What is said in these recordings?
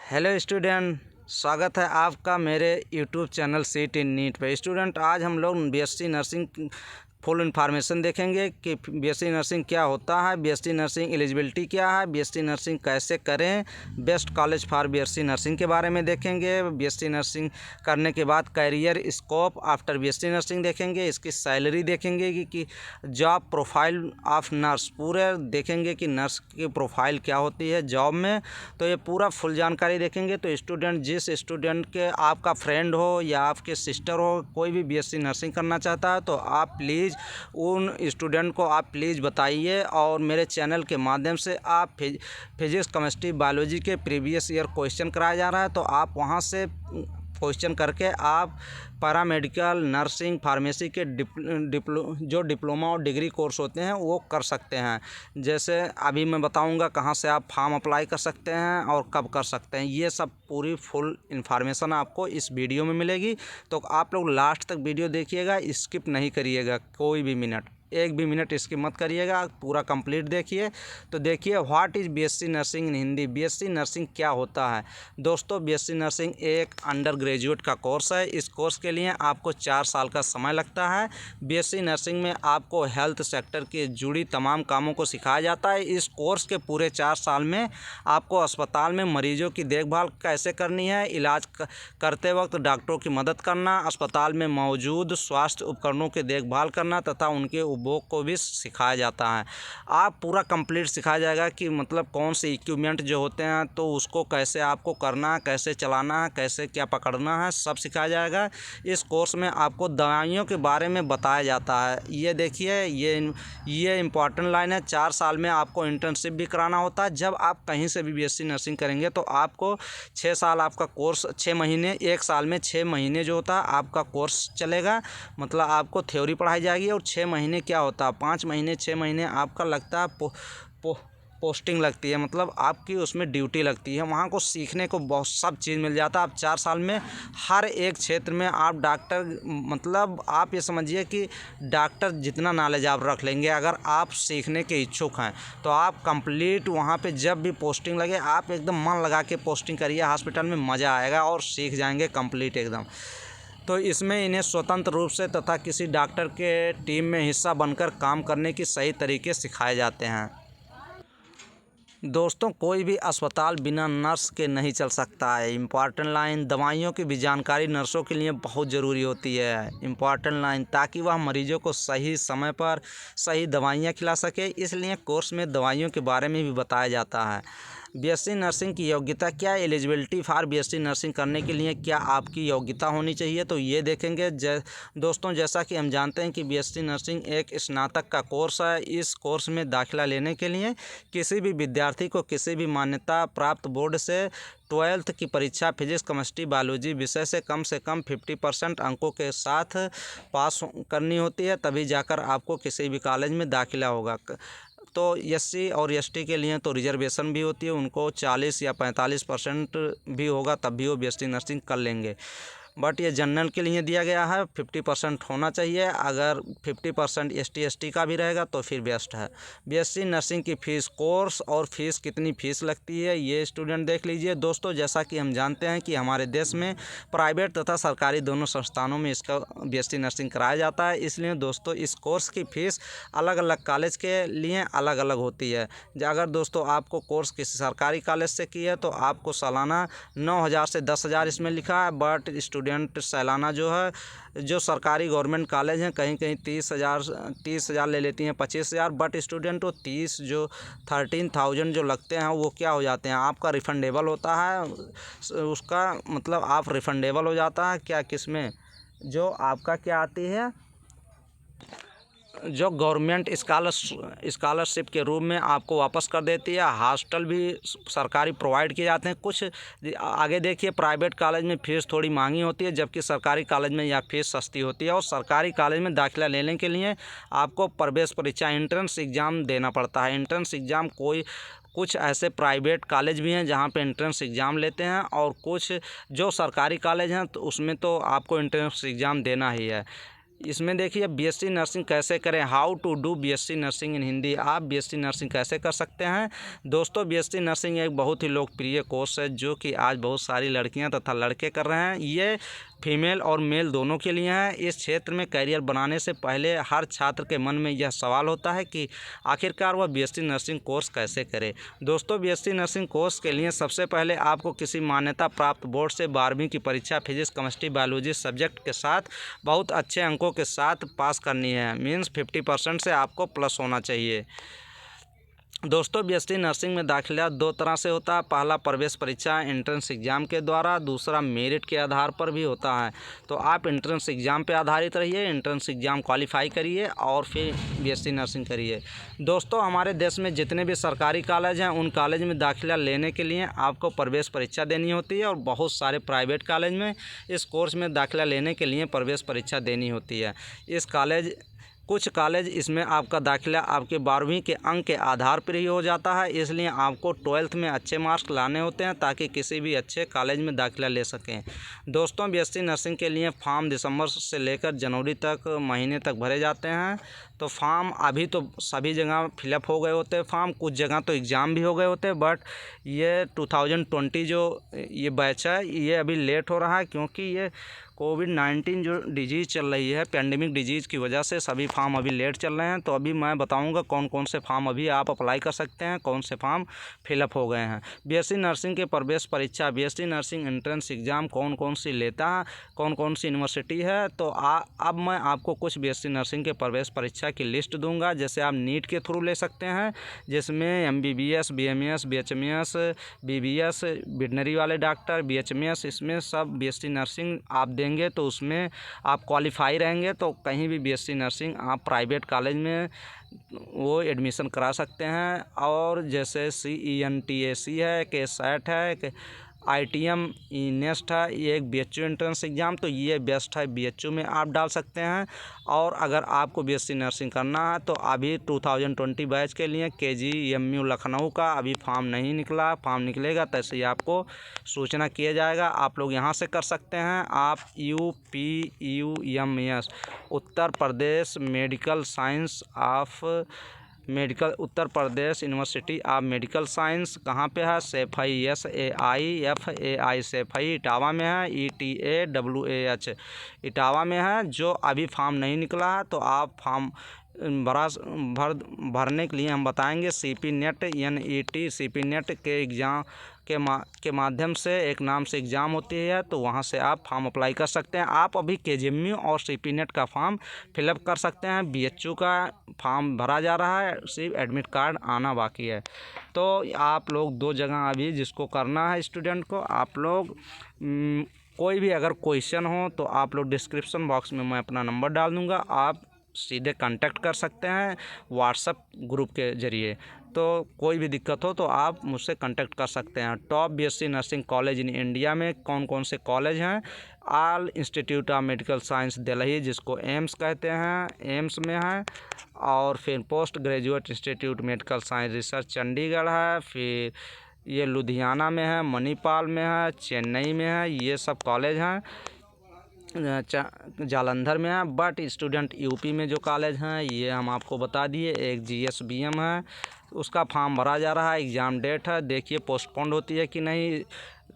Hello student, स्वागत है आपका मेरे यूट्यूब चैनल सीटी नीट पे। स्टूडेंट, आज हम लोग बीएससी नर्सिंग फुल इन्फॉर्मेशन देखेंगे कि बीएससी नर्सिंग क्या होता है, बीएससी नर्सिंग एलिजिबिलिटी क्या है, बीएससी नर्सिंग कैसे करें, best college for BSc nursing के बारे में देखेंगे। बीएससी नर्सिंग करने के बाद career scope after BSc nursing देखेंगे, इसकी सैलरी देखेंगे कि जॉब प्रोफाइल ऑफ नर्स पूरे देखेंगे कि नर्स की प्रोफाइल क्या होती है जॉब में। तो ये पूरा फुल जानकारी देखेंगे। तो स्टूडेंट, जिस स्टूडेंट के आपका फ्रेंड हो या आपके सिस्टर हो, कोई भी बीएससी नर्सिंग करना चाहता है तो आप प्लीज़ उन स्टूडेंट को आप प्लीज़ बताइए। और मेरे चैनल के माध्यम से आप फिजिक्स, केमिस्ट्री, बायोलॉजी के प्रीवियस ईयर क्वेश्चन कराया जा रहा है, तो आप वहां से क्वेश्चन करके आप पैरामेडिकल, नर्सिंग, फार्मेसी के जो डिप्लोमा और डिग्री कोर्स होते हैं वो कर सकते हैं। जैसे अभी मैं बताऊंगा कहाँ से आप फॉर्म अप्लाई कर सकते हैं और कब कर सकते हैं। ये सब पूरी फुल इन्फॉर्मेशन आपको इस वीडियो में मिलेगी। तो आप लोग लास्ट तक वीडियो देखिएगा, स्किप नहीं करिएगा कोई भी मिनट, एक भी मिनट इसकी मत करिएगा, पूरा कंप्लीट देखिए। तो देखिए, what is BSc nursing in Hindi. BSc nursing क्या होता है दोस्तों? बीएससी नर्सिंग एक अंडर ग्रेजुएट का कोर्स है। इस कोर्स के लिए आपको 4 साल का समय लगता है। बीएससी नर्सिंग में आपको हेल्थ सेक्टर के जुड़ी तमाम कामों को सिखाया जाता है। इस कोर्स के पूरे 4 साल में आपको अस्पताल में मरीजों की देखभाल कैसे करनी है, इलाज करते वक्त डॉक्टरों की मदद करना, अस्पताल में मौजूद स्वास्थ्य उपकरणों की देखभाल करना तथा उनके उपभोग को भी सिखाया जाता है। आप पूरा कंप्लीट सिखाया जाएगा कि मतलब कौन से इक्विपमेंट जो होते हैं तो उसको कैसे आपको करना है, कैसे चलाना है, कैसे क्या पकड़ना है, सब सिखाया जाएगा। इस कोर्स में आपको दवाइयों के बारे में बताया जाता है। ये देखिए, ये इंपॉर्टेंट लाइन है। 4 साल में आपको इंटर्नशिप भी कराना होता है। जब आप कहीं से भी बीएससी नर्सिंग करेंगे तो आपको 6 साल आपका कोर्स, 6 महीने, 1 साल में 6 महीने जो होता है आपका कोर्स चलेगा। मतलब आपको थ्योरी पढ़ाई जाएगी और 6 महीने क्या होता है, 5 महीने 6 महीने आपका लगता है पोस्टिंग लगती है, मतलब आपकी उसमें ड्यूटी लगती है। वहाँ को सीखने को बहुत सब चीज़ मिल जाता है। आप 4 साल में हर एक क्षेत्र में आप डॉक्टर, मतलब आप ये समझिए कि डॉक्टर जितना नॉलेज आप रख लेंगे, अगर आप सीखने के इच्छुक हैं तो आप कंप्लीट वहाँ पे जब भी पोस्टिंग लगे आप एकदम मन लगा के पोस्टिंग करिए। हॉस्पिटल में मज़ा आएगा और सीख जाएंगे कंप्लीट एकदम। तो इसमें इन्हें स्वतंत्र रूप से तथा किसी डॉक्टर के टीम में हिस्सा बनकर काम करने की सही तरीके सिखाए जाते हैं। दोस्तों, कोई भी अस्पताल बिना नर्स के नहीं चल सकता है। इम्पॉर्टेंट लाइन, दवाइयों की भी जानकारी नर्सों के लिए बहुत ज़रूरी होती है। इम्पॉर्टेंट लाइन, ताकि वह मरीजों को सही समय पर सही दवाइयाँ खिला सके, इसलिए कोर्स में दवाइयों के बारे में भी बताया जाता है। बीएससी नर्सिंग की योग्यता क्या है, एलिजिबिलिटी फॉर बीएससी नर्सिंग करने के लिए क्या आपकी योग्यता होनी चाहिए, तो ये देखेंगे। दोस्तों, जैसा कि हम जानते हैं कि बीएससी नर्सिंग एक स्नातक का कोर्स है। इस कोर्स में दाखिला लेने के लिए किसी भी विद्यार्थी को किसी भी मान्यता प्राप्त बोर्ड से 12th की परीक्षा फिजिक्स, केमिस्ट्री, बायोलॉजी विषय से कम 50% अंकों के साथ पास करनी होती है, तभी जाकर आपको किसी भी कॉलेज में दाखिला होगा। तो एससी और एसटी के लिए तो रिजर्वेशन भी होती है, उनको 40 या 45% भी होगा तब भी वो बीएससी नर्सिंग कर लेंगे। बट ये जनरल के लिए दिया गया है, 50% होना चाहिए। अगर 50% एसटी का भी रहेगा तो फिर बेस्ट है। बीएससी नर्सिंग की फ़ीस, कोर्स और फीस, कितनी फ़ीस लगती है ये स्टूडेंट देख लीजिए। दोस्तों, जैसा कि हम जानते हैं कि हमारे देश में प्राइवेट तथा सरकारी दोनों संस्थानों में इसका बीएससी नर्सिंग कराया जाता है। इसलिए दोस्तों, इस कोर्स की फ़ीस अलग अलग कॉलेज के लिए अलग अलग होती है। अगर दोस्तों आपको कोर्स किसी सरकारी कॉलेज से की है तो आपको सालाना 9,000 से 10,000 इसमें लिखा है। बट स्टूडेंट सालाना जो है, जो सरकारी गवर्नमेंट कॉलेज हैं कहीं कहीं 30,000 ले लेती हैं, 25,000। बट स्टूडेंट वो 13,000 जो लगते हैं वो क्या हो जाते हैं, आपका रिफंडेबल होता है। उसका मतलब आप रिफंडेबल हो जाता है क्या, किसमें, जो आपका क्या आती है, जो गवर्नमेंट स्कॉलरशिप के रूप में आपको वापस कर देती है। हॉस्टल भी सरकारी प्रोवाइड किए जाते हैं। कुछ आगे देखिए, प्राइवेट कॉलेज में फ़ीस थोड़ी महंगी होती है, जबकि सरकारी कॉलेज में यह फ़ीस सस्ती होती है। और सरकारी कॉलेज में दाखिला लेने के लिए आपको प्रवेश परीक्षा, एंट्रेंस एग्ज़ाम देना पड़ता है। एंट्रेंस एग्ज़ाम कुछ ऐसे प्राइवेट कॉलेज भी हैं जहाँ पे एंट्रेंस एग्ज़ाम लेते हैं, और कुछ जो सरकारी कॉलेज हैं तो उसमें तो आपको एंट्रेंस एग्ज़ाम देना ही है। इसमें देखिए बीएससी नर्सिंग कैसे करें, how to do BSc nursing in Hindi. आप बीएससी नर्सिंग कैसे कर सकते हैं दोस्तों। बीएससी नर्सिंग एक बहुत ही लोकप्रिय कोर्स है जो कि आज बहुत सारी लड़कियां तथा लड़के कर रहे हैं। ये फीमेल और मेल दोनों के लिए हैं। इस क्षेत्र में करियर बनाने से पहले हर छात्र के मन में यह सवाल होता है कि आखिरकार वह बीएससी नर्सिंग कोर्स कैसे करे। दोस्तों बीएससी नर्सिंग कोर्स के लिए सबसे पहले आपको किसी मान्यता प्राप्त बोर्ड से 12वीं की परीक्षा फिजिक्स, केमिस्ट्री, बायोलॉजी सब्जेक्ट के साथ बहुत अच्छे अंकों के साथ पास करनी है। मीन्स 50% से आपको प्लस होना चाहिए। दोस्तों बीएससी नर्सिंग में दाखिला दो तरह से होता है। पहला प्रवेश परीक्षा एंट्रेंस एग्ज़ाम के द्वारा, दूसरा मेरिट के आधार पर भी होता है। तो आप एंट्रेंस एग्ज़ाम पे आधारित रहिए, एंट्रेंस एग्ज़ाम क्वालिफाई करिए और फिर बीएससी नर्सिंग करिए। दोस्तों हमारे देश में जितने भी सरकारी कॉलेज हैं उन कॉलेज में दाखिला लेने के लिए आपको प्रवेश परीक्षा देनी होती है और बहुत सारे प्राइवेट कॉलेज में इस कोर्स में दाखिला लेने के लिए प्रवेश परीक्षा देनी होती है। कुछ कॉलेज इसमें आपका दाखिला आपके 12वीं के अंक के आधार पर ही हो जाता है, इसलिए आपको 12th में अच्छे मार्क्स लाने होते हैं ताकि किसी भी अच्छे कॉलेज में दाखिला ले सकें। दोस्तों बीएससी नर्सिंग के लिए फॉर्म दिसंबर से लेकर जनवरी तक महीने तक भरे जाते हैं। तो फॉर्म अभी तो सभी जगह फिलअप हो गए होते हैं फॉर्म, कुछ जगह तो एग्ज़ाम भी हो गए होते हैं, बट ये 2020 जो ये बैच है ये अभी लेट हो रहा है क्योंकि ये कोविड-19 जो डिजीज़ चल रही है, पेंडेमिक डिजीज़ की वजह से सभी फॉर्म अभी लेट चल रहे हैं। तो अभी मैं बताऊंगा कौन कौन से फॉर्म अभी आप अप्लाई कर सकते हैं, कौन से फॉर्म फिलअप हो गए हैं। बीएससी नर्सिंग के प्रवेश परीक्षा, बीएससी नर्सिंग एंट्रेंस एग्ज़ाम कौन कौन सी लेता है, कौन कौन सी यूनिवर्सिटी है। तो अब मैं आपको कुछ बीएससी नर्सिंग के प्रवेश परीक्षा की लिस्ट दूँगा। जैसे आप नीट के थ्रू ले सकते हैं जिसमें MBBS, BMS, BHMS, BBS veterinary वाले डॉक्टर, BHMS, इसमें सब बीएससी नर्सिंग आप देंगे तो उसमें आप क्वालिफाई रहेंगे तो कहीं भी बीएससी नर्सिंग आप प्राइवेट कॉलेज में वो एडमिशन करा सकते हैं। और जैसे CENTAC है, KSET है, ITM नेस्ट है, ये एक BHU एंट्रेंस एग्ज़ाम, तो ये बेस्ट है, BHU में आप डाल सकते हैं। और अगर आपको बीएससी नर्सिंग करना है तो अभी 2020 बैच के लिए KGMU लखनऊ का अभी फॉर्म नहीं निकला, फॉर्म निकलेगा तैसे ही आपको सूचना किया जाएगा। आप लोग यहाँ से कर सकते हैं। आप UPUMS Uttar Pradesh medical science of Uttar Pradesh university of medical science कहाँ पे है, सैफई, SAIFAI सैफई इटावा में है, ETAWAH इटावा में है। जो अभी फॉर्म नहीं निकला है तो आप फॉर्म भरने के लिए हम बताएंगे। CP net NET CP net के एग्ज़ाम के माध्यम से एक नाम से एग्ज़ाम होती है, तो वहाँ से आप फॉर्म अप्लाई कर सकते हैं। आप अभी KGMU और CP नेट का फॉर्म फिलअप कर सकते हैं। BHU का फॉर्म भरा जा रहा है, सिर्फ एडमिट कार्ड आना बाकी है। तो आप लोग दो जगह अभी जिसको करना है स्टूडेंट को, आप लोग कोई भी अगर क्वेश्चन हो तो आप लोग डिस्क्रिप्शन बॉक्स में मैं अपना नंबर डाल दूँगा, आप सीधे कांटेक्ट कर सकते हैं व्हाट्सएप ग्रुप के ज़रिए। तो कोई भी दिक्कत हो तो आप मुझसे कांटेक्ट कर सकते हैं। Top BSc nursing college in India में कौन कौन से कॉलेज हैं? All institute of medical science Delhi, जिसको एम्स कहते हैं, एम्स में है। और फिर post graduate institute medical science research Chandigarh है। फिर ये लुधियाना में है, मणिपाल में है, चेन्नई में है, ये सब कॉलेज हैं। जालंधर में है। बट स्टूडेंट यूपी में जो कॉलेज हैं ये हम आपको बता दिए। एक GSBM है, उसका फॉर्म भरा जा रहा है, एग्ज़ाम डेट है, देखिए पोस्टपोन्ड होती है कि नहीं।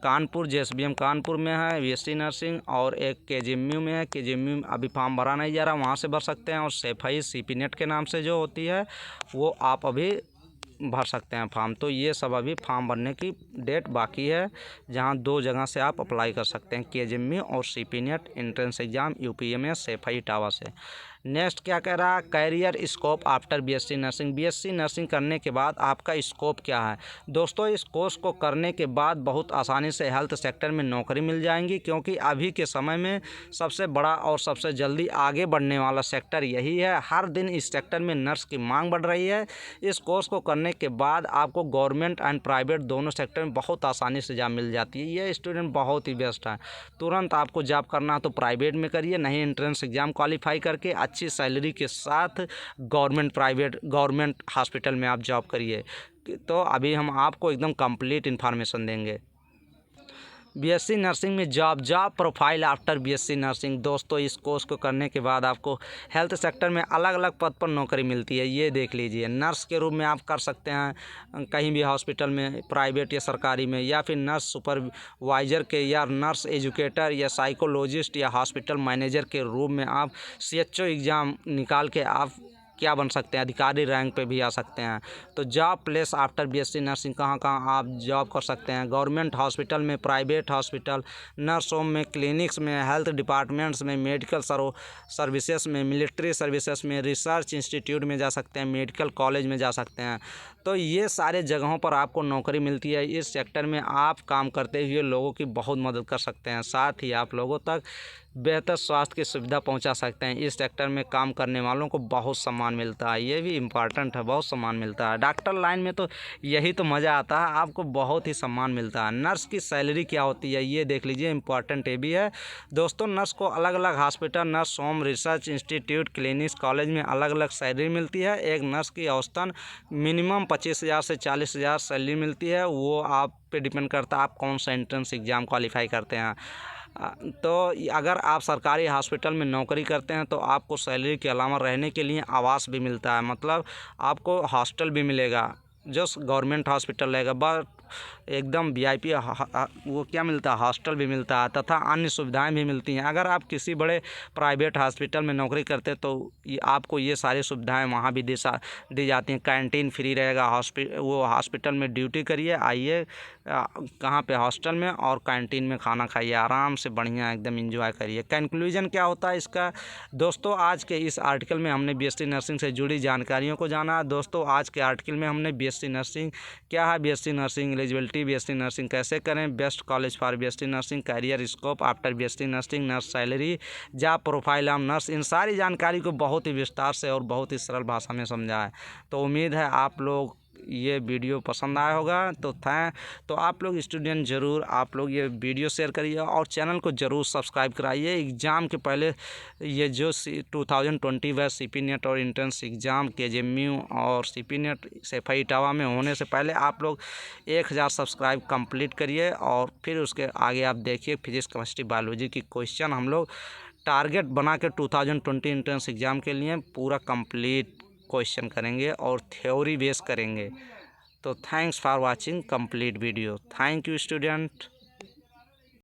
कानपुर GSBM कानपुर में है बीएससी नर्सिंग। और एक KGMU में है, KGMU अभी फॉर्म भरा नहीं जा रहा, वहाँ से भर सकते हैं। और सैफई CP नेट के नाम से जो होती है वो आप अभी भर सकते हैं फॉर्म। तो ये सब अभी फॉर्म भरने की डेट बाकी है, जहां दो जगह से आप अप्लाई कर सकते हैं, KGMU और CP net entrance exam UPMS Saifai Etawah से। नेक्स्ट क्या कह रहा है, career scope after BSc nursing. BSc nursing करने के बाद आपका स्कोप क्या है? दोस्तों इस कोर्स को करने के बाद बहुत आसानी से हेल्थ सेक्टर में नौकरी मिल जाएंगी, क्योंकि अभी के समय में सबसे बड़ा और सबसे जल्दी आगे बढ़ने वाला सेक्टर यही है। हर दिन इस सेक्टर में नर्स की मांग बढ़ रही है। इस कोर्स को करने के बाद आपको गवर्नमेंट एंड प्राइवेट दोनों सेक्टर में बहुत आसानी से जॉब मिल जाती है। ये स्टूडेंट बहुत ही बेस्ट है। तुरंत आपको जॉब करना है तो प्राइवेट में करिए, नहीं एंट्रेंस एग्ज़ाम क्वालिफाई करके अच्छी सैलरी के साथ गवर्नमेंट हॉस्पिटल में आप जॉब करिए। तो अभी हम आपको एकदम कंप्लीट इन्फॉर्मेशन देंगे। बीएससी नर्सिंग में job profile after BSc nursing. दोस्तों, इस कोर्स को करने के बाद आपको हेल्थ सेक्टर में अलग अलग पद पर नौकरी मिलती है। ये देख लीजिए, नर्स के रूप में आप कर सकते हैं कहीं भी हॉस्पिटल में, प्राइवेट या सरकारी में, या फिर नर्स सुपरवाइज़र के, या नर्स एजुकेटर, या साइकोलॉजिस्ट, या हॉस्पिटल मैनेजर के रूप में आप CHO एग्ज़ाम निकाल के आप क्या बन सकते हैं, अधिकारी रैंक पे भी आ सकते हैं। तो job place after BSc nursing, कहाँ कहाँ आप जॉब कर सकते हैं? गवर्नमेंट हॉस्पिटल में, प्राइवेट हॉस्पिटल, नर्स होम में, क्लिनिक्स में, हेल्थ डिपार्टमेंट्स में, मेडिकल सर्विसेज में, मिलिट्री सर्विसेज में, रिसर्च इंस्टीट्यूट में जा सकते हैं, मेडिकल कॉलेज में जा सकते हैं। तो ये सारे जगहों पर आपको नौकरी मिलती है। इस सेक्टर में आप काम करते हुए लोगों की बहुत मदद कर सकते हैं, साथ ही आप लोगों तक बेहतर स्वास्थ्य की सुविधा पहुंचा सकते हैं। इस सेक्टर में काम करने वालों को बहुत सम्मान मिलता है, ये भी इम्पॉर्टेंट है, बहुत सम्मान मिलता है। डॉक्टर लाइन में तो यही तो मज़ा आता है, आपको बहुत ही सम्मान मिलता है। नर्स की सैलरी क्या होती है ये देख लीजिए, इम्पॉर्टेंट ये भी है। दोस्तों, नर्स को अलग अलग hospital, nurse home, research institute, clinics, college में अलग अलग सैलरी मिलती है। एक नर्स की औसतन मिनिमम 25,000 से 40,000 सैलरी मिलती है। वो आप पे डिपेंड करता है आप कौन सा एंट्रेंस एग्ज़ाम क्वालिफाई करते हैं। तो अगर आप सरकारी हॉस्पिटल में नौकरी करते हैं तो आपको सैलरी के अलावा रहने के लिए आवास भी मिलता है, मतलब आपको हॉस्टल भी मिलेगा जो गवर्नमेंट हॉस्पिटल रहेगा। बट एकदम VIP वो क्या मिलता है, हॉस्टल भी मिलता है, तथा अन्य सुविधाएं भी मिलती हैं। अगर आप किसी बड़े प्राइवेट हॉस्पिटल में नौकरी करते हैं तो आपको ये सारी सुविधाएं वहाँ भी दी जाती हैं। कैंटीन फ्री रहेगा, वो हॉस्पिटल में ड्यूटी करिए, आइए कहाँ पे, हॉस्टल में, और कैंटीन में खाना खाइए, आराम से बढ़िया एकदम एंजॉय करिए। कंक्लूजन क्या होता है इसका? दोस्तों, आज के इस आर्टिकल में हमने BSc नर्सिंग से जुड़ी जानकारियों को जाना। दोस्तों, आज के आर्टिकल में हमने BSc नर्सिंग क्या है, BSc nursing eligibility, BSc nursing कैसे करें, best college for BSc nursing, career scope after BSc nursing, nurse salary, job profile of nurse, इन सारी जानकारी को बहुत ही विस्तार से और बहुत ही सरल भाषा में समझा है। तो उम्मीद है आप लोग ये वीडियो पसंद आया होगा। तो आप लोग स्टूडेंट ज़रूर आप लोग ये वीडियो शेयर करिए और चैनल को ज़रूर सब्सक्राइब कराइए। एग्ज़ाम के पहले ये जो 2020 बैच CP नेट और एंट्रेंस एग्ज़ाम KJMU और CP नेट SEFI इटावा में होने से पहले आप लोग 1000 सब्सक्राइब कंप्लीट करिए, और फिर उसके आगे आप देखिए फिजिक्स, केमिस्ट्री, बायोलॉजी की क्वेश्चन हम लोग टारगेट बना के 2020 एंट्रेंस एग्ज़ाम के लिए पूरा कंप्लीट क्वेश्चन करेंगे और थ्योरी बेस करेंगे। तो thanks for watching complete video. Thank you student.